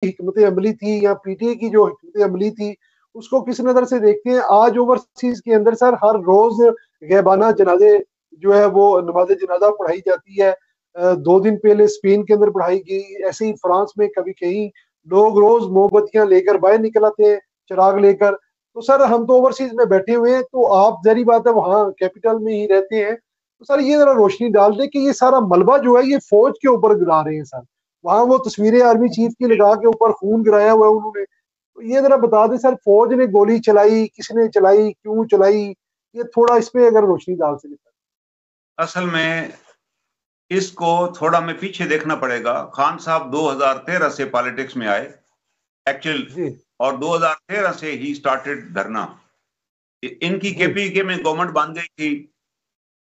हिकमत अमली थी या पीटीए की जो हिकमत अमली थी उसको किस नजर से देखते हैं। आज ओवरसीज के अंदर सर हर रोज गैबाना जनाजे जो है वो नमाज जनाजा पढ़ाई जाती है। 2 दिन पहले स्पेन के अंदर पढ़ाई गई, ऐसे ही फ्रांस में कभी कहीं लोग रोज मोमबत्तियां लेकर बाहर निकल आते हैं चिराग लेकर। तो सर हम तो ओवरसीज में बैठे हुए हैं, तो आप जहरी बात है वहाँ कैपिटल में ही रहते हैं, तो सर ये जरा रोशनी डाल दे कि ये सारा मलबा जो है ये फौज के ऊपर गिरा रहे हैं सर। वहां वो तस्वीरें आर्मी चीफ की लगा के ऊपर खून गिराया हुआ है उन्होंने। तो ये जरा बता दें सर, फौज ने गोली चलाई, किसने चलाई, क्यों चलाई, ये थोड़ा इस पे अगर रोशनी डाल सके सर। असल में इसको थोड़ा में पीछे देखना पड़ेगा। खान साहब 2013 से पॉलिटिक्स में आए एक्चुअल, और 2013 से ही स्टार्टेड धरना। इनकी केपीके में गवर्नमेंट बन गई थी,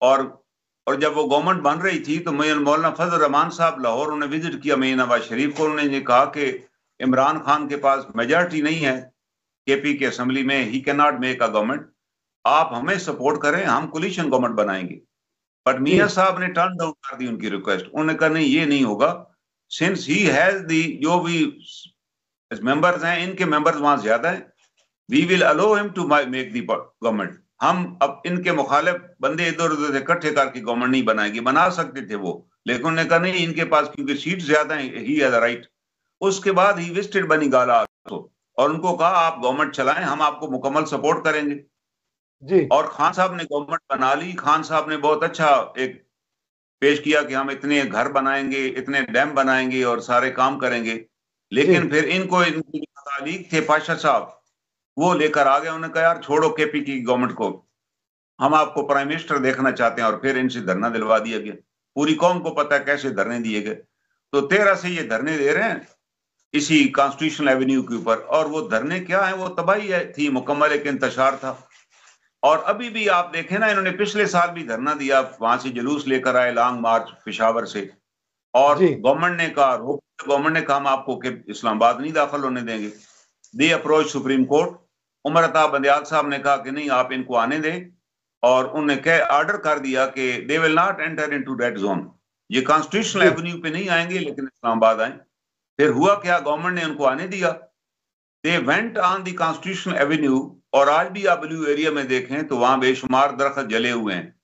और जब वो गवर्नमेंट बन रही थी तो मौलाना फजल रहमान साहब लाहौर उन्होंने विजिट किया मियां नवाज शरीफ को। उन्होंने कहा कि इमरान खान के पास मेजॉरिटी नहीं है केपी के असेंबली में, he can not make a government, आप हमें सपोर्ट करें, हम कोलिशन गवर्नमेंट बनाएंगे। बट मियां साहब ने टर्न डाउन कर दी उनकी रिक्वेस्ट। उन्होंने कहा नहीं ये नहीं होगा, सिंस ही हैज दी, जो भी मेंबर्स हैं इनके मेंबर्स वहां ज्यादा हैं, we will allow him to make the government. हम अब इनके मुखालिफ बंदे इधर उधर से इकट्ठे करके गवर्नमेंट नहीं बनाएंगे। बना सकते थे वो, लेकिन उन्होंने कहा नहीं, इनके पास क्योंकि सीट ज्यादा है, ही हैज राइट। उसके बाद ही विजिटेड बनी गाला तो, और उनको कहा आप गवर्नमेंट चलाएं, हम आपको मुकम्मल सपोर्ट करेंगे जी। और खान साहब ने गवर्नमेंट बना ली। खान साहब ने बहुत अच्छा एक पेश किया कि हम इतने घर बनाएंगे, इतने डैम बनाएंगे और सारे काम करेंगे। लेकिन फिर इनको इनकी तालीक थे पाशा साहब, वो लेकर आ गए। उन्होंने कहा यार छोड़ो केपी की गवर्नमेंट को, हम आपको प्राइम मिनिस्टर देखना चाहते हैं, और फिर इनसे धरना दिलवा दिया गया। पूरी कौम को पता है कैसे धरने दिए गए। तो 13 से ये धरने दे रहे हैं इसी कॉन्स्टिट्यूशनल एवेन्यू के ऊपर, और वो धरने क्या है, वो तबाही थी मुकम्मल, एक इंतशार था। और अभी भी आप देखें ना, इन्होंने पिछले साल भी धरना दिया, वहां से जुलूस लेकर आए लॉन्ग मार्च पेशावर से, और गवर्नमेंट ने कहा हम आपको इस्लामाबाद नहीं दाखिल होने देंगे। They approach supreme court, Umar Ata Bandial साहब ने कहा कि नहीं आप इनको आने दें, और उन्होंने ऑर्डर कर दिया कि they will not enter into that zone, ये कॉन्स्टिट्यूशनल एवेन्यू पे नहीं आएंगे लेकिन इस्लामाबाद आए। फिर हुआ क्या, गवर्नमेंट ने उनको आने दिया, they went on the constitutional Avenue. और आज भी आप ब्लू एरिया में देखें तो वहां बेशुमार दरख्त जले हुए हैं,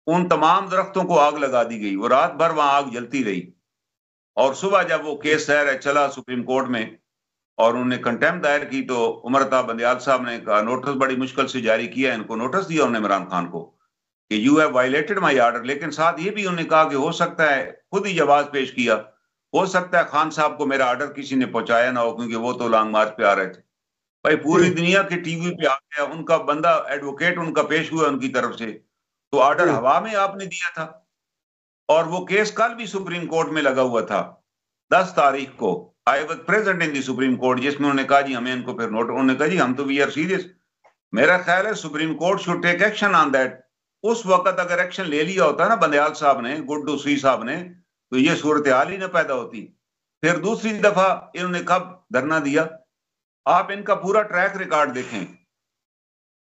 उन तमाम दरख्तों को आग लगा दी गई, वो रात भर वहां आग जलती रही। और सुबह जब वो केस चला सुप्रीम कोर्ट में और उन्होंने कंटेम्प्ट दायर की, तो उमर अताब बंदियाल साहब ने कहा, नोटिस बड़ी मुश्किल से जारी किया, इनको नोटिस दिया उन्होंने इमरान खान को कि you have violated my order. लेकिन साथ ये भी उन्होंने कहा कि हो सकता है, खुद ही जवाब पेश किया, हो सकता है खान साहब को मेरा ऑर्डर किसी ने पहुंचाया ना हो, क्योंकि वो तो लॉन्ग मार्च पे आ रहे थे। भाई पूरी दुनिया के टीवी पे आ गया, उनका बंदा एडवोकेट उनका पेश हुआ उनकी तरफ से, तो ऑर्डर हवा में आपने दिया था। और वो केस कल भी सुप्रीम कोर्ट में लगा हुआ था 10 तारीख को, I was present in the supreme court, जिसमें उन्होंने कहा जी हमें इनको फिर नोट, उन्होंने कहा जी हम तो वी आर सीरियस। मेरा ख्याल है supreme court should take action on that. उस वक्त अगर एक्शन ले लिया होता ना बंदियाल साहब ने, गुड्डू सी साहब ने, तो ये सूरत हाल ही ना पैदा होती। फिर दूसरी दफा इन्होंने कब धरना दिया, आप इनका पूरा ट्रैक रिकॉर्ड देखें,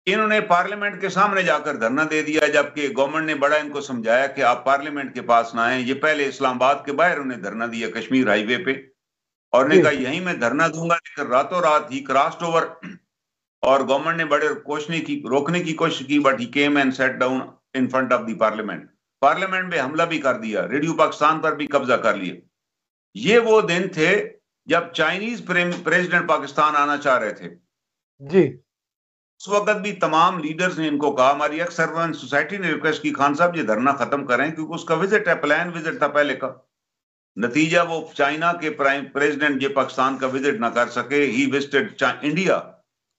इन्होंने पार्लियामेंट के सामने जाकर धरना दे दिया, जबकि गवर्नमेंट ने बड़ा इनको समझाया कि आप पार्लियामेंट के पास ना आए। ये पहले इस्लामाबाद के बाहर उन्हें धरना दिया कश्मीर हाईवे पे, और ने कहा यहीं मैं धरना दूंगा, लेकिन रातों रात ही क्रॉस्ड ओवर, और गवर्नमेंट ने बड़े रोकने की कोशिश की, but he came and set down in front of the parliament. Parliament में हमला भी कर दिया, रेडियो पाकिस्तान पर भी कब्जा कर लिया। ये वो दिन थे जब चाइनीज प्रेसिडेंट पाकिस्तान आना चाह रहे थे जी। उस वक्त भी तमाम लीडर्स ने इनको कहा, हमारी एक्स सर्वेंट सोसाइटी ने रिक्वेस्ट की, खान साहब ये धरना खत्म करें, क्योंकि उसका विजिट है, प्लान विजिट था पहले का। नतीजा वो चाइना के प्राइम प्रेसिडेंट ये पाकिस्तान का विजिट ना कर सके, ही विजिटेड इंडिया,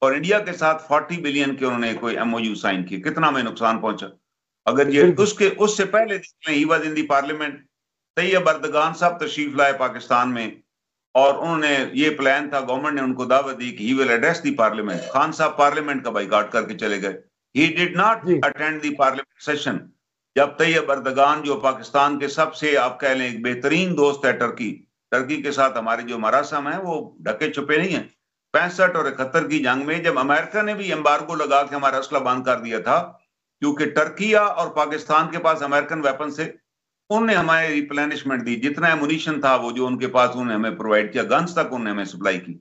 और इंडिया के साथ 40 बिलियन के उन्होंने कोई एमओयू साइन किए। कितना में नुकसान पहुंचा अगर ये उससे पहले ही was in the parliament. Tayyip Erdogan साहब तशरीफ लाए पाकिस्तान में, और उन्होंने ये प्लान था, गवर्नमेंट ने उनको दावत दी कि he will address the parliament. Khan साहब पार्लियामेंट का बाइकआउट करके चले गए, he did not attend the parliament session. जब तैयब अर्दगान जो पाकिस्तान के सबसे आप कह लें एक बेहतरीन दोस्त है टर्की के साथ हमारे जो मरासम है वो ढके छुपे नहीं है। 65 और 71 की जंग में जब अमेरिका ने भी एम्बार्गो लगा के हमारा असला बंद कर दिया था, क्योंकि टर्किया और पाकिस्तान के पास अमेरिकन वेपन से, उनने हमें रिप्लेनिशमेंट दी, जितना एमुनिशन था वो जो उनके पास उन्होंने हमें प्रोवाइड किया, गन्स तक उन्होंने हमें सप्लाई की।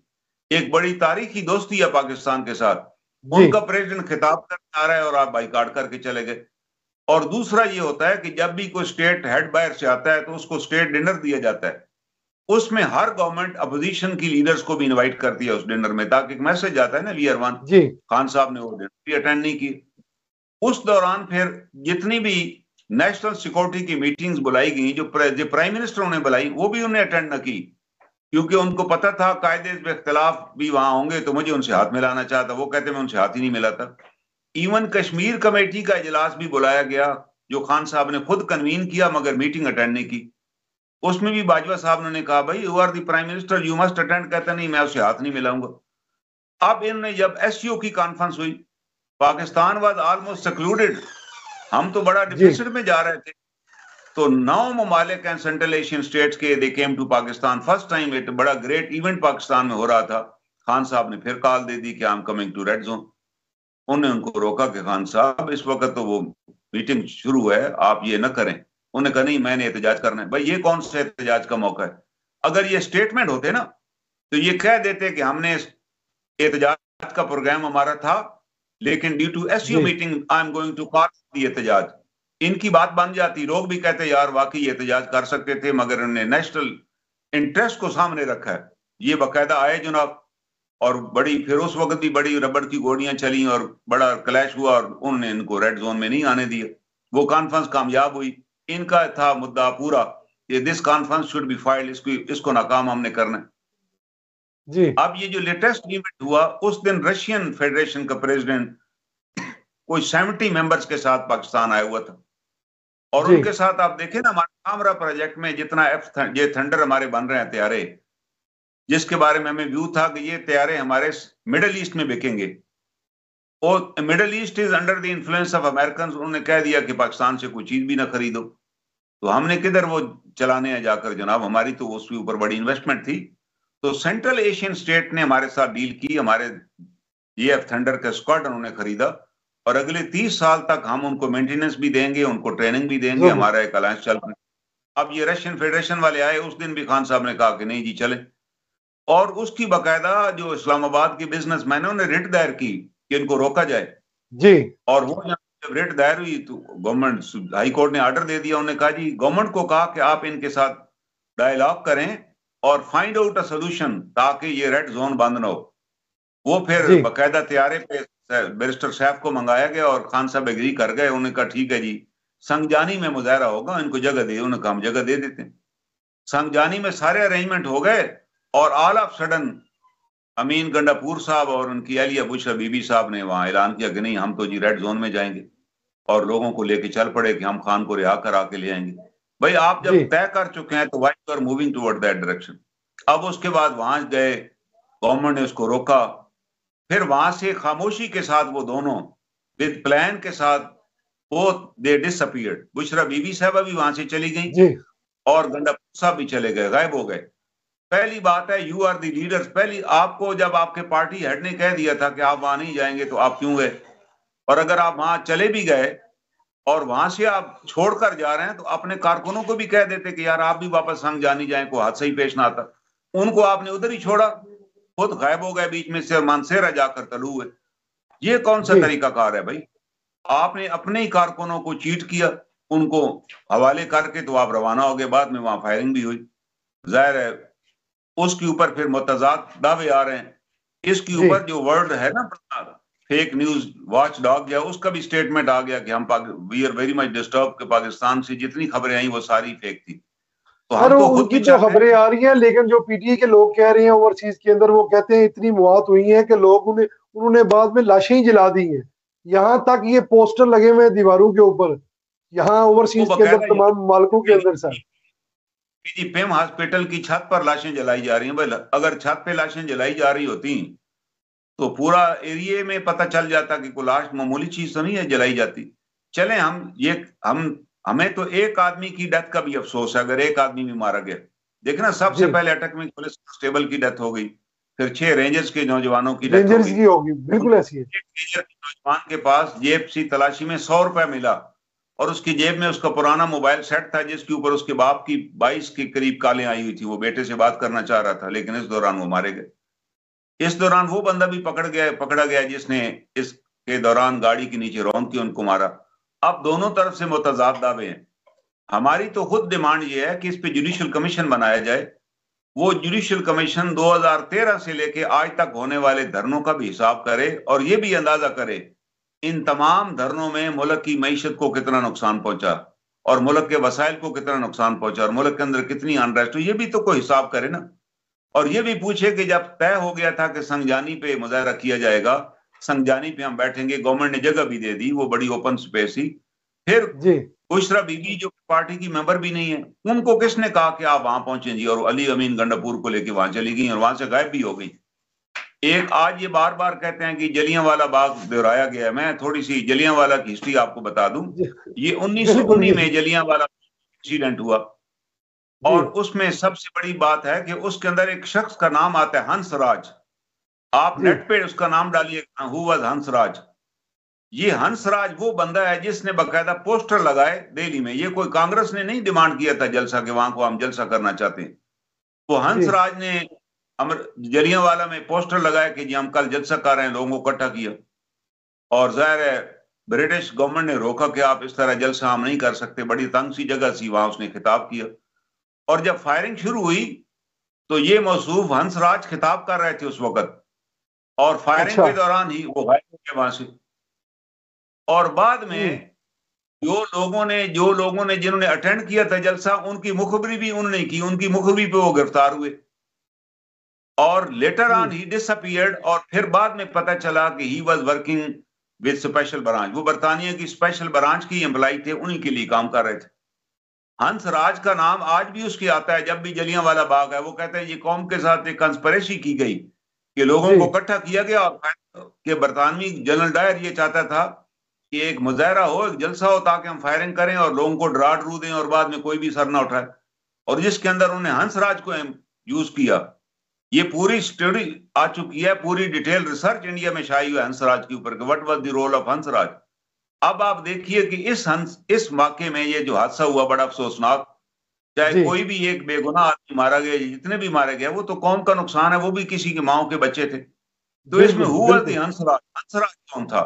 एक बड़ी तारीखी दोस्ती है पाकिस्तान के साथ। उनका प्रेसिडेंट खिताब करके आ रहा है और आप बाइकाट करके चले गए। और दूसरा ये होता है कि जब भी कोई स्टेट हेड बाहर से आता है तो उसको स्टेट डिनर दिया जाता है, उसमें हर गवर्नमेंट अपोजिशन की लीडर्स को भी इनवाइट करती है उस डिनर में, ताकि एक मैसेज आता है ना, वी आर वन। खान साहब ने वो डिनर भी अटेंड नहीं की। उस दौरान फिर जितनी भी नेशनल सिक्योरिटी की मीटिंग्स बुलाई गई, जो प्राइम मिनिस्टर ने बुलाई, वो भी उन्हें अटेंड न की, क्योंकि उनको पता था कायदे में इख्तलाफ भी वहां होंगे तो मुझे उनसे हाथ मिलाना चाहता। वो कहते मैं उनसे हाथ ही नहीं मिलाता। इवन कश्मीर कमेटी का इजलास भी बुलाया गया, जो खान साहब ने खुद कन्वीन किया, मगर मीटिंग अटेंड नहीं की। उसमें भी बाजवा साहब ने कहा भाई you are the prime minister, you must attend. कहता नहीं, मैं उससे हाथ नहीं मिलाऊंगा। अब इनने जब एससीओ की कॉन्फ्रेंस हुई, पाकिस्तान वाज ऑलमोस्ट सेक्लूडेड, हम तो बड़ा डिफिसिट में जा रहे थे, तो 9 ममालिक एंड सेंट्रल एशियन स्टेट्स के they came to Pakistan first time. एक बड़ा ग्रेट इवेंट पाकिस्तान में हो रहा था। खान साहब ने फिर कॉल दे दी कि I am coming to red zone. उन्होंने उनको रोका कि खान साहब इस वक्त तो वो मीटिंग शुरू है, आप ये ना करें। उन्होंने कहा नहीं, मैंने एहतजाज करना है। भाई ये कौन सा एहतजाज का मौका है? अगर ये स्टेटमेंट होते ना तो ये कह देते कि हमने एहतजाज का प्रोग्राम हमारा था, लेकिन due to SCO meeting I am going to call the एहतजाज। इनकी बात बन जाती, लोग भी कहते यार वाकई एहतजाज कर सकते थे, मगर उन्होंने नेशनल इंटरेस्ट को सामने रखा है। ये बाकायदा आए जनाब, और बड़ी फिर उस वक्त भी बड़ी रबड़ की गोलियां चली और बड़ा क्लैश हुआ और उन्होंने इनको रेड जोन में नहीं आने दिया। वो कॉन्फ्रेंस कामयाब हुई। इनका था मुद्दा पूरा कि this conference should be filed, इसको नाकाम हमने करना है जी। अब ये जो लेटेस्ट इवेंट हुआ, उस दिन रशियन फेडरेशन का प्रेसिडेंट कोई 70 मेंबर्स के साथ पाकिस्तान आया हुआ था, और उनके साथ आप देखें ना, हमारे कामरा प्रोजेक्ट में जितना ये थंडर हमारे बन रहे हैं तैयारे, जिसके बारे में हमें व्यू था कि ये तैयारे हमारे मिडल ईस्ट में बिकेंगे, और middle east is under the influence of American. उन्होंने कह दिया कि पाकिस्तान से कोई चीज भी ना खरीदो, तो हमने किधर वो चलाने हैं जाकर जनाब, हमारी तो उसके ऊपर बड़ी इन्वेस्टमेंट थी। तो सेंट्रल एशियन स्टेट ने हमारे साथ डील की, हमारे ये थंडर का स्क्वाड उन्होंने खरीदा, और अगले 30 साल तक हम उनको मेंटेनेंस भी देंगे, उनको ट्रेनिंग भी देंगे। हमारा एक अलायंस चल रहा है। अब ये रशियन फेडरेशन वाले आए, उस दिन भी खान साहब ने कहा कि नहीं जी चले, और उसकी बाकायदा जो इस्लामाबाद की बिजनेसमैन है उन्होंने रिट दायर की कि इनको रोका जाए जी। और वो जब रिट दायर हुई तो गवर्नमेंट हाई कोर्ट ने ऑर्डर दे दिया। उन्होंने कहा जी, गवर्नमेंट को कहा कि आप इनके साथ डायलॉग करें और फाइंड आउट अ सोल्यूशन, ताकि ये रेड जोन बंद ना हो। वो फिर बाकायदा तैयारे पे बैरिस्टर सैफ को मंगाया गया और खान साहब एग्री कर गए। उन्होंने कहा ठीक है जी, संगजानी में मुजाहरा होगा, इनको जगह दे। उन्होंने कहा हम जगह दे देते हैं। संगजानी में सारे अरेंजमेंट हो गए, और ऑल ऑफ सडन अमीन गंडापुर साहब और उनकी अहलिया बुशरा बीबी साहब ने वहां ऐलान किया कि नहीं, हम तो जी रेड जोन में जाएंगे, और लोगों को लेके चल पड़े कि हम खान को रिहा करा के ले आएंगे। भाई आप जब तय कर चुके हैं तो why you are moving toward that direction. अब उसके बाद वहां गए, गवर्नमेंट ने उसको रोका, फिर वहां से खामोशी के साथ वो दोनों विद प्लान के साथ वो दे डिसअपीयर्ड। बुशरा बीबी साहबा भी वहां से चली गई और गंडापुर साहब भी चले गए, गायब हो गए। पहली बात है, यू आर द लीडर्स। पहली आपको जब आपके पार्टी हेड ने कह दिया था कि आप वहां नहीं जाएंगे, तो आप क्यों गए? और अगर आप वहां चले भी गए और वहां से आप छोड़कर जा रहे हैं, तो अपने कारकुनों को भी कह देते कि यार आप भी वापस संग जानी जाए, को हादसा ही पेश ना आता। उनको आपने उधर ही छोड़ा, खुद गायब हो गए बीच में से, मानसेरा जाकर तलू हुए। ये कौन सा तरीकाकार है भाई? आपने अपने ही कारकुनों को चीट किया, उनको हवाले करके तो आप रवाना हो गए। बाद में वहां फायरिंग भी हुई, जाहिर है उसके ऊपर फिर मुतजाद दावे आ रहे हैं। इसके ऊपर जो वर्ल्ड है ना फेक न्यूज वॉच डॉग, या उसका भी स्टेटमेंट आ गया कि हम we are very much disturb कि पाकिस्तान से जितनी खबरें आई वो सारी फेक थी। तो हम तो उनकी जो खबरें आ रही हैं, लेकिन जो पीटीए के लोग कह रहे हैं ओवरसीज के अंदर, वो कहते हैं इतनी मौत हुई है कि लोग उन्होंने बाद में लाशें ही जला दी हैं। यहाँ तक ये पोस्टर लगे हुए हैं दीवारों के ऊपर, यहाँ ओवरसीज के अंदर तमाम मालिकों के अंदर सर पीएम हॉस्पिटल की छत पर लाशें जलाई जा रही हैं। भाई अगर छत पे लाशें जलाई जा रही होती तो पूरा एरिया में पता चल जाता कि कोई लाश मामूली चीज तो नहीं है जलाई जाती। चले हमें तो एक आदमी की डेथ का भी अफसोस है, अगर एक आदमी भी मारा गया। देखना सबसे पहले अटक में पुलिस कांस्टेबल की डेथ हो गई, फिर 6 रेंजर्स के नौजवानों की डेथ होगी। बिल्कुल ऐसी है। नौजवान के पास जेब सी तलाशी में 100 रुपया मिला और उसकी जेब में उसका पुराना मोबाइल सेट था जिसके ऊपर उसके बाप की 22 के करीब कालें आई हुई थी। वो बेटे से बात करना चाह रहा था, लेकिन इस दौरान वो मारे गए। इस दौरान वो बंदा भी पकड़ा गया जिसने इसके दौरान गाड़ी के नीचे रौंद के उनको मारा। अब दोनों तरफ से मुतजाद दावे हैं। हमारी तो खुद डिमांड ये है कि इस पे जुडिशियल कमीशन बनाया जाए। वो जुडिशियल कमीशन 2013 से लेके आज तक होने वाले धरनों का भी हिसाब करे और ये भी अंदाजा करे इन तमाम धरनों में मुल्क की मईशत को कितना नुकसान पहुंचा और मुल्क के वसाइल को कितना नुकसान पहुंचा और मुल्क के अंदर कितनी अनरेस्ट हुई, ये भी तो कोई हिसाब करे ना। और ये भी पूछे कि जब तय हो गया था कि संगजानी पे मुजाहरा किया जाएगा, संगजानी पे हम बैठेंगे, गवर्नमेंट ने जगह भी दे दी, वो बड़ी ओपन स्पेस थी, फिर बुशरा बीबी जो पार्टी की मेंबर भी नहीं है, उनको किसने कहा कि आप वहां पहुंचे जी, और अली अमीन गंडापुर को लेके वहां चली गई और वहां से गायब भी हो गई। एक आज ये बार बार कहते हैं कि जलियांवाला बाग दोहराया गया है। मैं थोड़ी सी जलियांवाला की हिस्ट्री आपको बता दूं। ये 1919 में जलियांवाला इंसिडेंट हुआ और उसमें सबसे बड़ी बात है कि उसके अंदर एक शख्स का नाम आता है हंसराज। आप नेट पे उसका नाम डालिए, हु वाज हंसराज। ये हंसराज वो बंदा है जिसने बकायदा पोस्टर लगाए दिल्ली में। ये कोई कांग्रेस ने नहीं डिमांड किया था जलसा के वहां को हम जलसा करना चाहते हैं। वो हंसराज ने जलियांवाला में पोस्टर लगाया कि जी हम कल जलसा कर रहे हैं, लोगों को इकट्ठा किया। और जाहिर है ब्रिटिश गवर्नमेंट ने रोका कि आप इस तरह जलसा हम नहीं कर सकते, बड़ी तंग सी जगह सी, वहां उसने खिताब किया। और जब फायरिंग शुरू हुई तो ये मौसूफ हंसराज खिताब कर रहे थे उस वक्त, और फायरिंग के दौरान ही वो गायब हो गए वहां से। और बाद में जो लोगों ने जिन्होंने अटेंड किया था जलसा, उनकी मुखबरी भी उन्होंने की, उनकी मुखबरी पे वो गिरफ्तार हुए और लेटर ऑन ही डिसअपीयर्ड। और फिर बाद में पता चला कि he was working with special branch, वो बरतानिया की स्पेशल ब्रांच की एम्प्लॉय थे, उन्हीं के लिए काम कर रहे थे। हंसराज का नाम आज भी उसकी आता है। जब भी जलियांवाला बाग है, वो कहते हैं ये कौम के साथ एक कंस्पिरेसी की गई कि लोगों को इकट्ठा किया गया और कि बरतानवी जनरल डायर ये चाहता था कि एक मुजाहरा हो, एक जलसा हो, ताकि हम फायरिंग करें और लोगों को डरा डरू दें और बाद में कोई भी सर ना उठाए, और जिसके अंदर उन्होंने हंसराज को यूज किया। ये पूरी स्टडी आ चुकी है, पूरी डिटेल रिसर्च इंडिया में शाई हुई है हंसराज के ऊपर, what was the role of Hansraj. अब आप देखिए कि इस वाकये में ये जो हादसा हुआ बड़ा अफसोसनाक, चाहे कोई भी एक बेगुनाह आदमी मारा गया, जितने भी मारे गए, वो तो कौम का नुकसान है, वो भी किसी की माओ के बच्चे थे। तो इसमें हुआ थी हंसराज कौन था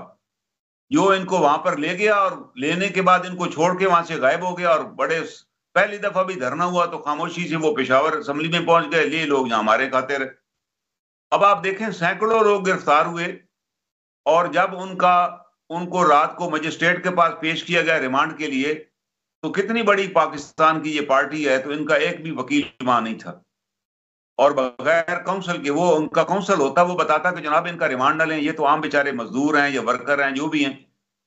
जो इनको वहां पर ले गया और लेने के बाद इनको छोड़ के वहां से गायब हो गया। और बड़े पहली दफा भी धरना हुआ तो खामोशी से वो पेशावर असेंबली में पहुंच गए, ले लोग यहाँ हमारे खाते रहे। अब आप देखें सैकड़ों लोग गिरफ्तार हुए और जब उनको रात को मजिस्ट्रेट के पास पेश किया गया रिमांड के लिए, तो कितनी बड़ी पाकिस्तान की ये पार्टी है, तो इनका एक भी वकील वहां नहीं था। और बगैर काउंसिल के, वो उनका काउंसिल होता, वो बताता कि जनाब इनका रिमांड न लें, ये तो आम बेचारे मजदूर हैं या वर्कर हैं जो भी हैं,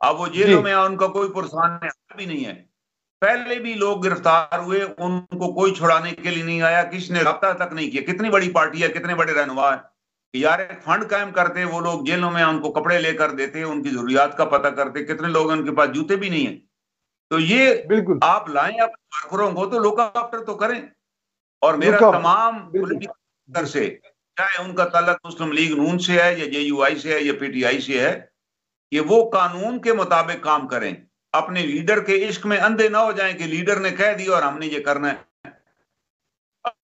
अब वो जेलों में उनका कोई पुरसान भी नहीं है। पहले भी लोग गिरफ्तार हुए, उनको कोई छुड़ाने के लिए नहीं आया, किसी ने रब्ता तक नहीं किया। कितनी बड़ी पार्टी है, कितने बड़े रहनुमा है, यार एक फंड कायम करते, वो लोग जेलों में उनको कपड़े लेकर देते, उनकी जरूरियात का पता करते। कितने लोग उनके पास जूते भी नहीं है। तो ये बिल्कुल आप लाएं अपने वर्करों को तो लुक आफ्टर तो करें। और मेरा तमाम पोलिटिकल से, चाहे उनका ताल्लुक मुस्लिम लीग नून से है या जेयूआई से है या पीटीआई से है, कि वो कानून के मुताबिक काम करें, अपने लीडर के इश्क में अंधे ना हो जाएं कि लीडर ने कह दिया और हमने ये करना है।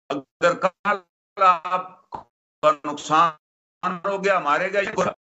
अगर कल आपका नुकसान हो गया, मारे गए,